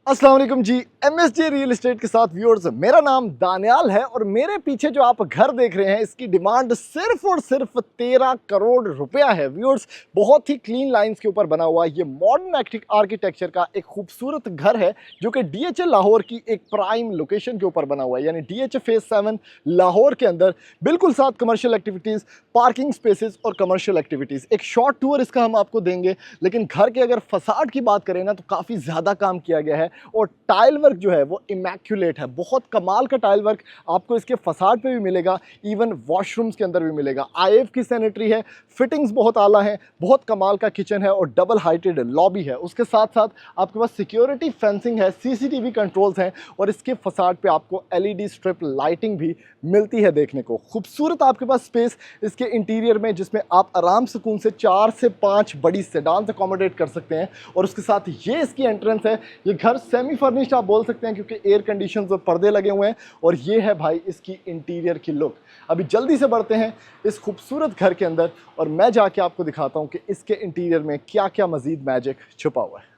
अस्सलाम वालेकुम जी। MSJ real estate के साथ व्यूअर्स, मेरा नाम दानियाल है और मेरे पीछे जो आप घर देख रहे हैं इसकी डिमांड सिर्फ और सिर्फ 13 करोड़ रुपया है। व्यूअर्स, बहुत ही क्लीन लाइंस के ऊपर बना हुआ ये मॉडर्न आर्किटेक्चर का एक खूबसूरत घर है जो कि डीएचए लाहौर की एक प्राइम लोकेशन के ऊपर बना हुआ है, यानी डीएचए फेज 7 लाहौर के अंदर, बिल्कुल साथ कमर्शियल एक्टिविटीज़, पार्किंग स्पेसेस और कमर्शियल एक्टिविटीज़। एक शॉर्ट टूर इसका हम आपको देंगे, लेकिन घर के अगर फसाड की बात करें ना तो काफ़ी ज़्यादा काम किया गया है और टाइल वर्क जो है वो इमैक्युलेट है। बहुत कमाल का टाइल वर्क आपको इसके फसाड पे भी मिलेगा, इवन वॉशरूम्स के अंदर भी मिलेगा। आईएफ की सैनिटरी है, फिटिंग्स बहुत आला है, बहुत कमाल का किचन है और डबल हाइटेड लॉबी है। उसके साथ साथ आपके पास सिक्योरिटी फेंसिंग है, सीसीटीवी कंट्रोल्स हैं और इसके फसाड पे आपको एलईडी स्ट्रिप लाइटिंग भी मिलती है देखने को। खूबसूरत आपके पास स्पेस इसके इंटीरियर में, जिसमें आप आराम सुकून से 4 से 5 बड़ी सेडान्स अकोमोडेट कर सकते हैं। और उसके साथ ये इसकी एंट्रेंस है। ये घर सेमी फर्निश्ड आप बोल सकते हैं क्योंकि एयर कंडीशंस और पर्दे लगे हुए हैं। और ये है भाई इसकी इंटीरियर की लुक। अभी जल्दी से बढ़ते हैं इस खूबसूरत घर के अंदर और मैं जाके आपको दिखाता हूं कि इसके इंटीरियर में क्या क्या मजीद मैजिक छुपा हुआ है।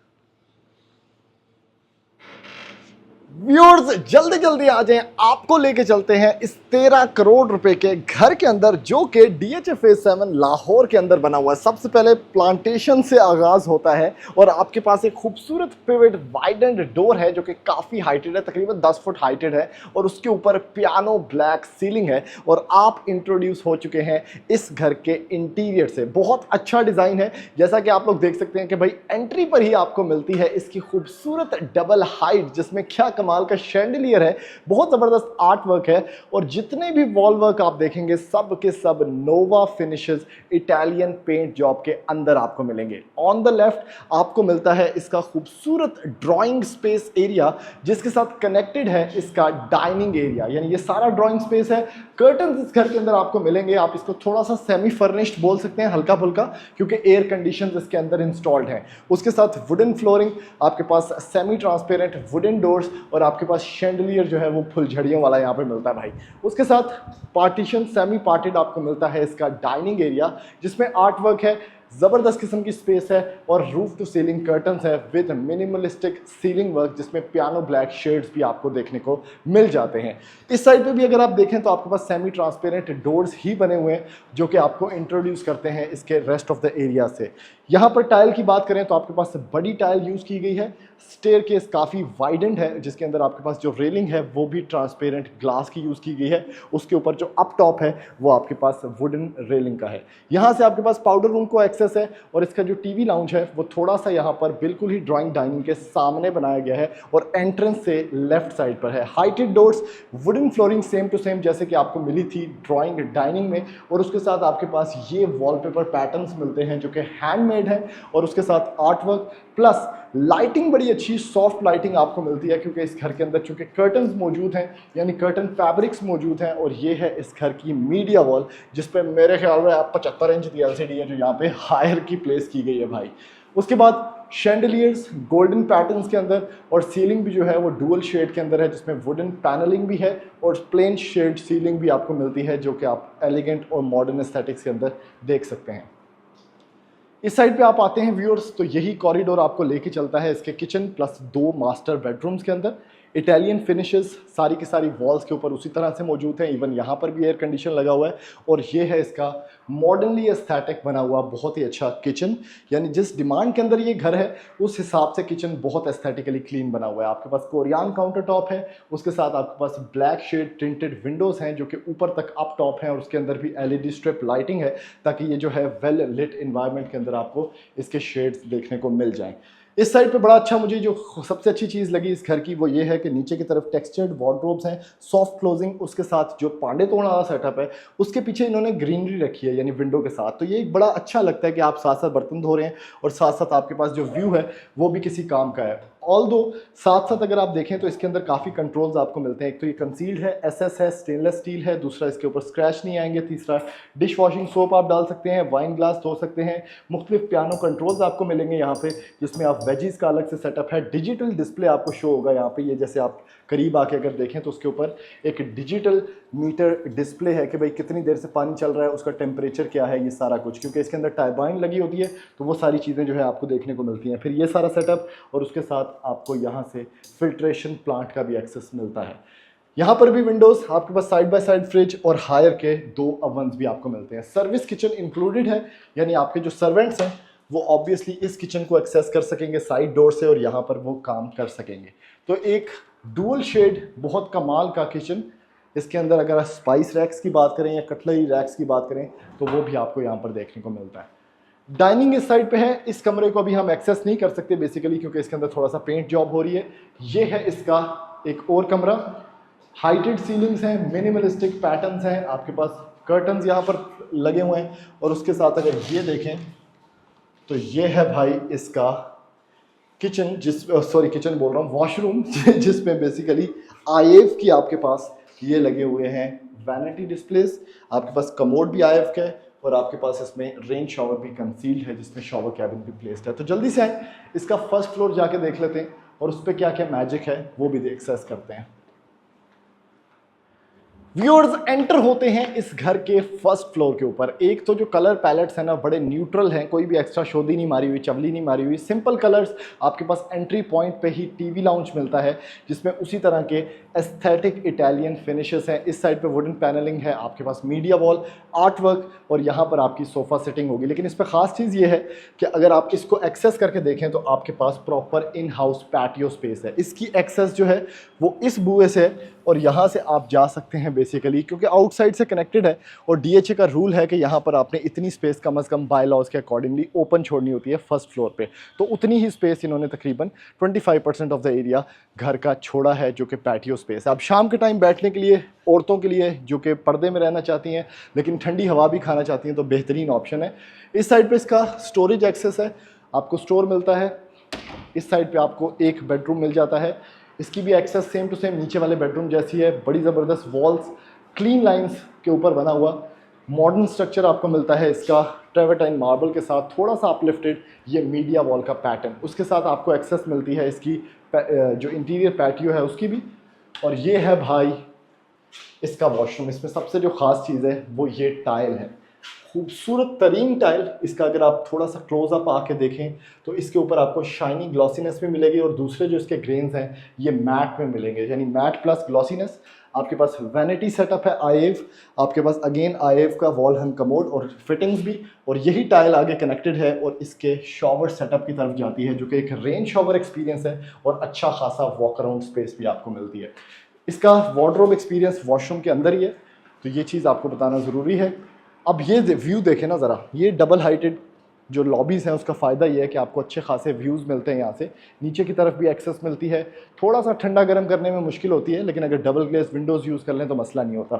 व्यूअर्स, जल्दी जल्दी आ जाएं, आपको लेके चलते हैं इस 13 करोड़ रुपए के घर के अंदर जो कि डीएचए फेज 7 लाहौर के अंदर बना हुआ है। सबसे पहले प्लांटेशन से आगाज होता है और आपके पास एक खूबसूरत पिवट वाइडेंड डोर है जो कि काफी हाइटेड है, तकरीबन 10 फुट हाइटेड है और उसके ऊपर पियानो ब्लैक सीलिंग है। और आप इंट्रोड्यूस हो चुके हैं इस घर के इंटीरियर से। बहुत अच्छा डिजाइन है, जैसा कि आप लोग देख सकते हैं कि भाई एंट्री पर ही आपको मिलती है इसकी खूबसूरत डबल हाइट, जिसमें क्या कमाल का शैंडलियर है, बहुत जबरदस्त आर्ट वर्क है। और जितने भी वॉल वर्क आप देखेंगे सब के सब नोवा फिनिशेस इटालियन पेंट जॉब के अंदर आपको मिलेंगे। ऑन द लेफ्ट आपको मिलता है इसका खूबसूरत ड्राइंग स्पेस एरिया, जिसके साथ कनेक्टेड है इसका डाइनिंग एरिया, यानी ये सारा ड्राइंग स्पेस है। कर्टन इस घर के अंदर आपको मिलेंगे। आप इसको थोड़ा सा सेमी फर्निश्ड बोल सकते हैं, हल्का फुल्का, क्योंकि एयर कंडीशन इसके अंदर इंस्टॉल्ड है। उसके साथ वुडन फ्लोरिंग, आपके पास सेमी ट्रांसपेरेंट वुडन डोर्स और आपके पास शैंडलियर जो है वो फुलझड़ियों वाला यहाँ पे मिलता है भाई। उसके साथ पार्टीशन सेमी पार्टेड आपको मिलता है इसका डाइनिंग एरिया, जिसमें आर्ट वर्क है, जबरदस्त किस्म की स्पेस है और रूफ टू सीलिंग कर्टन्स है विद मिनिमलिस्टिक सीलिंग वर्क, जिसमें पियानो ब्लैक शेड्स भी आपको देखने को मिल जाते हैं। इस साइड पे भी अगर आप देखें तो आपके पास सेमी ट्रांसपेरेंट डोर्स ही बने हुए हैं जो कि आपको इंट्रोड्यूस करते हैं इसके रेस्ट ऑफ द एरिया से। यहाँ पर टाइल की बात करें तो आपके पास बड़ी टाइल यूज़ की गई है। स्टेयरकेस काफ़ी वाइडेंड है, जिसके अंदर आपके पास जो रेलिंग है वो भी ट्रांसपेरेंट ग्लास की यूज़ की गई है। उसके ऊपर जो अप टॉप है वो आपके पास वुडन रेलिंग का है। यहाँ से आपके पास पाउडर रूम को एक्सेस है और इसका जो टीवी लाउंज है वो थोड़ा सा यहाँ पर बिल्कुल ही ड्राइंग डाइनिंग के सामने बनाया गया है और एंट्रेंस से लेफ्ट साइड पर है। Heighted doors, wooden flooring same to same जैसे कि आपको मिली थी ड्राइंग डाइनिंग में। और उसके साथ आपके पास ये वॉलपेपर पैटर्न्स मिलते हैं जो कि हैंडमेड है और उसके साथ आर्ट वर्क प्लस लाइटिंग, बड़ी अच्छी सॉफ्ट लाइटिंग आपको मिलती है क्योंकि इस घर के अंदर चूंकि कर्टन्स मौजूद हैं, यानी कर्टन फैब्रिक्स मौजूद हैं। और ये है इस घर की मीडिया वॉल, जिस पे मेरे ख्याल में 75 इंच की एलसीडी है जो यहाँ पे हायर की प्लेस की गई है भाई। उसके बाद शैंडलियर्स गोल्डन पैटर्न्स के अंदर और सीलिंग भी जो है वो डुअल शेड के अंदर है, जिसमें वुडन पैनलिंग भी है और प्लेन शेड सीलिंग भी आपको मिलती है जो कि आप एलिगेंट और मॉडर्न एस्थेटिक्स के अंदर देख सकते हैं। इस साइड पे आप आते हैं व्यूअर्स तो यही कॉरिडोर आपको लेके चलता है इसके किचन प्लस 2 मास्टर बेडरूम्स के अंदर। इटालियन फिनिशेस सारी की सारी वॉल्स के ऊपर उसी तरह से मौजूद हैं, इवन यहाँ पर भी एयर कंडीशन लगा हुआ है। और ये है इसका मॉडर्नली एस्थेटिक बना हुआ बहुत ही अच्छा किचन, यानी जिस डिमांड के अंदर ये घर है उस हिसाब से किचन बहुत एस्थेटिकली क्लीन बना हुआ है। आपके पास कोरियन काउंटर टॉप है, उसके साथ आपके पास ब्लैक शेड टिंटेड विंडोज़ हैं जो कि ऊपर तक अप टॉप हैं और उसके अंदर भी एलईडी स्ट्रिप लाइटिंग है ताकि ये जो है वेल लिट इन्वायरमेंट के अंदर आपको इसके शेड्स देखने को मिल जाएँ। इस साइड पे बड़ा अच्छा मुझे जो सबसे अच्छी चीज़ लगी इस घर की वो ये है कि नीचे की तरफ टेक्सचर्ड वार्डरोब्स हैं, सॉफ्ट क्लोजिंग, उसके साथ जो पांडे तोड़ वाला सेटअप है उसके पीछे इन्होंने ग्रीनरी रखी है यानी विंडो के साथ। तो ये एक बड़ा अच्छा लगता है कि आप साथ साथ बर्तन धो रहे हैं और साथ साथ आपके पास जो व्यू है वो भी किसी काम का है। ऑल दो साथ साथ अगर आप देखें तो इसके अंदर काफ़ी कंट्रोल्स आपको मिलते हैं। एक तो ये कंसील्ड है, एसएस है, स्टेनलेस स्टील है, दूसरा इसके ऊपर स्क्रैच नहीं आएंगे, तीसरा डिश वॉशिंग सोप आप डाल सकते हैं, वाइन ग्लास धो सकते हैं, मुख्तलिफ पियानो कंट्रोल्स आपको मिलेंगे यहाँ पे, जिसमें आप वेजीज का अलग से सेटअप है। डिजिटल डिस्प्ले आपको शो होगा यहाँ पे, ये जैसे आप करीब आके अगर देखें तो उसके ऊपर एक डिजिटल मीटर डिस्प्ले है कि भाई कितनी देर से पानी चल रहा है, उसका टेम्परेचर क्या है, ये सारा कुछ, क्योंकि इसके अंदर टारबाइन लगी होती है तो वो सारी चीज़ें जो है आपको देखने को मिलती हैं। फिर ये सारा सेटअप और उसके साथ साथ आपको यहाँ से फिल्ट्रेशन प्लांट का भी एक्सेस मिलता है। यहाँ पर भी विंडोज, आपके पास साइड बाय साइड फ्रिज और हायर के 2 ओवन्स भी आपको मिलते हैं। सर्विस किचन इंक्लूडेड है, यानी आपके जो सर्वेंट्स हैं वो ऑब्वियसली इस किचन को एक्सेस कर सकेंगे साइड डोर से और यहाँ पर वो काम कर सकेंगे। तो एक डुअल शेड बहुत कमाल का किचन। इसके अंदर अगर आप स्पाइस रैक्स की बात करें या कटलरी रैक्स की बात करें तो वो भी आपको यहाँ पर देखने को मिलता है। डाइनिंग इस साइड पे है। इस कमरे को अभी हम एक्सेस नहीं कर सकते बेसिकली क्योंकि इसके अंदर थोड़ा सा पेंट जॉब हो रही है। ये है इसका एक और कमरा। हाइटेड सीलिंग्स हैं, मिनिमलिस्टिक पैटर्न्स हैं, आपके पास कर्टन्स यहाँ पर लगे हुए हैं और उसके साथ अगर ये देखें तो ये है भाई इसका किचन, किचन बोल रहा हूँ, वॉशरूम जिसमें बेसिकली आईएफ की आपके पास ये लगे हुए हैं वैनिटी डिस्प्लेस। आपके पास कमोड भी आईएफ का है और आपके पास इसमें रेन शावर भी कंसील्ड है जिसमें शावर कैबिन भी प्लेस्ड है। तो जल्दी से आए इसका फर्स्ट फ्लोर जाके देख लेते हैं और उस पर क्या क्या मैजिक है वो भी एक्सेस करते हैं। व्यूअर्स एंटर होते हैं इस घर के फर्स्ट फ्लोर के ऊपर। एक तो जो कलर पैलेट्स हैं ना बड़े न्यूट्रल हैं, कोई भी एक्स्ट्रा शोधी नहीं मारी हुई, चवली नहीं मारी हुई, सिंपल कलर्स। आपके पास एंट्री पॉइंट पे ही टीवी लाउंज मिलता है जिसमें उसी तरह के एस्थेटिक इटालियन फिनिशेस हैं। इस साइड पे वुडन पैनलिंग है, आपके पास मीडिया वॉल, आर्ट वर्क और यहाँ पर आपकी सोफ़ा सेटिंग होगी। लेकिन इस पर ख़ास चीज़ ये है कि अगर आप इसको एक्सेस करके देखें तो आपके पास proper in house patio space है। इसकी एक्सेस जो है वो इस बुए से है और यहाँ से आप जा सकते हैं बेसिकली क्योंकि आउटसाइड से कनेक्टेड है और डीएचए का रूल है कि यहाँ पर आपने इतनी स्पेस कम से कम बाय लॉज के अकॉर्डिंगली ओपन छोड़नी होती है फर्स्ट फ्लोर पे। तो उतनी ही स्पेस इन्होंने तकरीबन 25% ऑफ द एरिया घर का छोड़ा है जो कि पैटियो स्पेस है। अब शाम के टाइम बैठने के लिए औरतों के लिए जो कि पर्दे में रहना चाहती हैं लेकिन ठंडी हवा भी खाना चाहती हैं तो बेहतरीन ऑप्शन है। इस साइड पर इसका स्टोरेज एक्सेस है, आपको स्टोर मिलता है। इस साइड पर आपको एक बेडरूम मिल जाता है। इसकी भी एक्सेस सेम टू सेम नीचे वाले बेडरूम जैसी है। बड़ी ज़बरदस्त वॉल्स, क्लीन लाइंस के ऊपर बना हुआ मॉडर्न स्ट्रक्चर आपको मिलता है इसका ट्रेवर्टाइन मार्बल के साथ, थोड़ा सा अपलिफ्टेड ये मीडिया वॉल का पैटर्न। उसके साथ आपको एक्सेस मिलती है इसकी जो इंटीरियर पैटियो है उसकी भी। और ये है भाई इसका वॉशरूम। इसमें सबसे जो ख़ास चीज़ है वो ये टाइल है, खूबसूरत तरीन टाइल। इसका अगर आप थोड़ा सा क्लोजअप आके देखें तो इसके ऊपर आपको शाइनी ग्लॉसीनेस भी मिलेगी और दूसरे जो इसके ग्रेन्स हैं ये मैट में मिलेंगे, यानी मैट प्लस ग्लॉसीनेस। आपके पास वैनिटी सेटअप है आईएफ, आपके पास अगेन आईएफ का वॉल हंग कमोड और फिटिंग्स भी, और यही टाइल आगे कनेक्टेड है और इसके शॉवर सेटअप की तरफ जाती है जो कि एक रेन शॉवर एक्सपीरियंस है और अच्छा खासा वॉक अराउंड स्पेस भी आपको मिलती है। इसका वार्डरोब एक्सपीरियंस वॉशरूम के अंदर ही है, तो ये चीज़ आपको बताना ज़रूरी है। अब ये व्यू देखें ना ज़रा, ये डबल हाइटेड जो लॉबीज़ हैं उसका फ़ायदा ये है कि आपको अच्छे खासे व्यूज़ मिलते हैं। यहाँ से नीचे की तरफ भी एक्सेस मिलती है। थोड़ा सा ठंडा गर्म करने में मुश्किल होती है लेकिन अगर डबल ग्लेस विंडोज़ यूज़ कर लें तो मसला नहीं होता।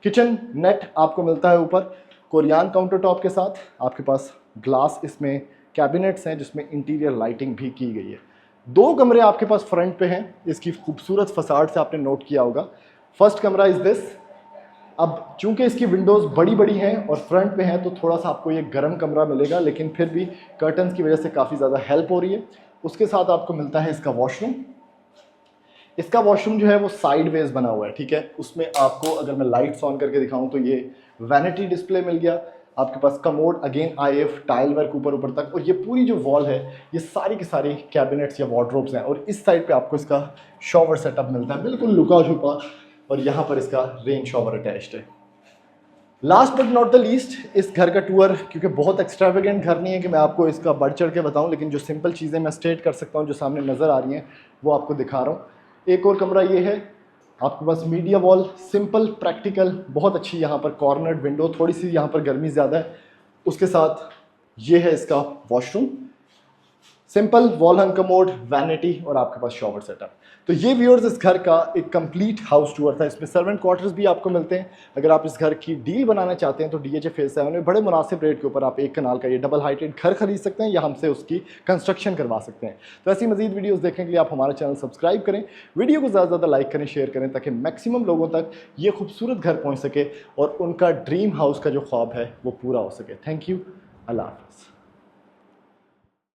किचन नेट आपको मिलता है ऊपर कोरियान काउंटर टॉप के साथ। आपके पास ग्लास इसमें कैबिनेट्स हैं जिसमें इंटीरियर लाइटिंग भी की गई है। 2 कमरे आपके पास फ्रंट पे हैं, इसकी खूबसूरत फसाड से आपने नोट किया होगा। फर्स्ट कमरा इज़ दिस। अब चूंकि इसकी विंडोज़ बड़ी बड़ी हैं और फ्रंट पे हैं तो थोड़ा सा आपको ये गर्म कमरा मिलेगा, लेकिन फिर भी कर्टन्स की वजह से काफ़ी ज़्यादा हेल्प हो रही है। उसके साथ आपको मिलता है इसका वॉशरूम। इसका वॉशरूम जो है वो साइडवेज बना हुआ है, ठीक है। उसमें आपको अगर मैं लाइट्स ऑन करके दिखाऊं तो ये वैनिटी डिस्प्ले मिल गया। आपके पास commode, again if tile work ऊपर ऊपर तक, और ये पूरी जो वॉल है ये सारी की सारी कैबिनेट्स या वार्डरोब्स हैं। और इस साइड पे आपको इसका शॉवर सेटअप मिलता है बिल्कुल लुका छुपा, और यहाँ पर इसका रेन शॉवर अटैच्ड है। Last but not the least, इस घर का टूर, क्योंकि बहुत एक्स्ट्रावेगेंट घर नहीं है कि मैं आपको इसका बढ़ चढ़ के बताऊं, लेकिन जो सिंपल चीज़ें मैं स्टेट कर सकता हूं जो सामने नज़र आ रही हैं वो आपको दिखा रहा हूं। एक और कमरा ये है, आपके पास मीडिया वॉल, सिंपल प्रैक्टिकल, बहुत अच्छी यहाँ पर कॉर्नर्ड विंडो, थोड़ी सी यहाँ पर गर्मी ज़्यादा है। उसके साथ ये है इसका washroom, simple wall hung commode, vanity और आपके पास शॉवर सेटअप। तो ये व्यूअर्स इस घर का एक कंप्लीट हाउस टूर था। इसमें सर्वेंट क्वार्टर्स भी आपको मिलते हैं। अगर आप इस घर की डील बनाना चाहते हैं तो डीएचए फेज 7 में बड़े मुनासिब रेट के ऊपर आप 1 कनाल का ये डबल हाइटेड घर खरीद सकते हैं या हमसे उसकी कंस्ट्रक्शन करवा सकते हैं। तो ऐसी मजीद वीडियोस देखने के लिए आप हमारा चैनल सब्सक्राइब करें, वीडियो को ज़्यादा से ज़्यादा लाइक करें, शेयर करें, ताकि मैक्सिमम लोगों तक ये खूबसूरत घर पहुँच सके और उनका ड्रीम हाउस का जो ख्वाब है वो पूरा हो सके। थैंक यू, अल्लाह हाफ़िज़।